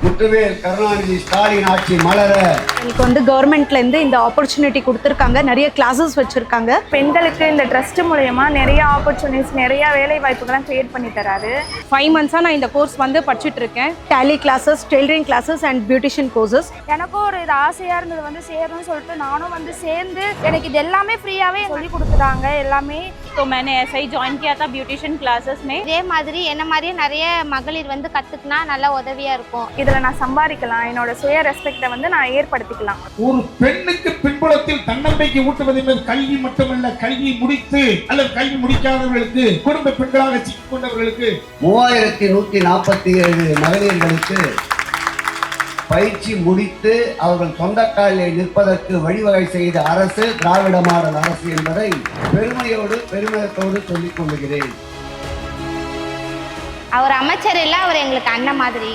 முத்துவேல் கருணாநிதி ஸ்டாலின் ஆட்சி மலர. எனக்கு கவர்மெண்ட்ல இருந்து இந்த ஆப்பர்ச்சுனிட்டி கொடுத்துருக்காங்க, நிறைய கிளாஸஸ் வச்சிருக்காங்க. பெண்களுக்கு இந்த ட்ரஸ்ட் மூலயமா நிறைய ஆப்பர்ச்சுனிட்டிஸ், நிறைய வேலை வாய்ப்புகள்லாம் கிரியேட் பண்ணி தராரு. 5 months நான் இந்த கோர்ஸ் படிச்சுட்டு இருக்கேன். Tally classes, tailoring classes and beautician courses. எனக்கும் ஒரு இது ஆசையாக இருந்தது சேரணும்னு சொல்லிட்டு நானும் சேர்ந்து எனக்கு இது எல்லாமே ஃப்ரீயாகவே சொல்லி கொடுத்துட்டாங்க எல்லாமே. तो मैंने ऐसा ही ज्वाइन किया था ब्यूटिशियन क्लासेस में. இதே மாதிரி என்ன மாதிரியே நிறைய மகளிர் கற்றுக்கினா நல்லா உதவியாக இருக்கும். இதில் நான் சம்பாதிக்கலாம், என்னோட சுய ரெஸ்பெக்டை நான் ஏற்படுத்திக்கலாம். ஒரு பெண்ணுக்கு பின்புலத்தில் தன்னம்பிக்கை ஊட்டுவது என்பது கல்வி மட்டுமல்ல, கல்வி முடித்து அல்லது கல்வி முடிக்காதவர்களுக்கு, குடும்ப பெண்களாக சிக்கிக் கொண்டவர்களுக்கு 3147 மகளிர்களுக்கு பயிற்சி முடித்து அவர்கள் சொந்த காலில் நிற்பதற்கு வழிவகை செய்த அரசு திராவிட மாடல் அரசு என்பதை பெருமிதத்தோடு சொல்லிக் கொள்கிறேன். அவர் அமைச்சர் இல்லை, அவர் எங்களுக்கு அண்ணன் மாதிரி.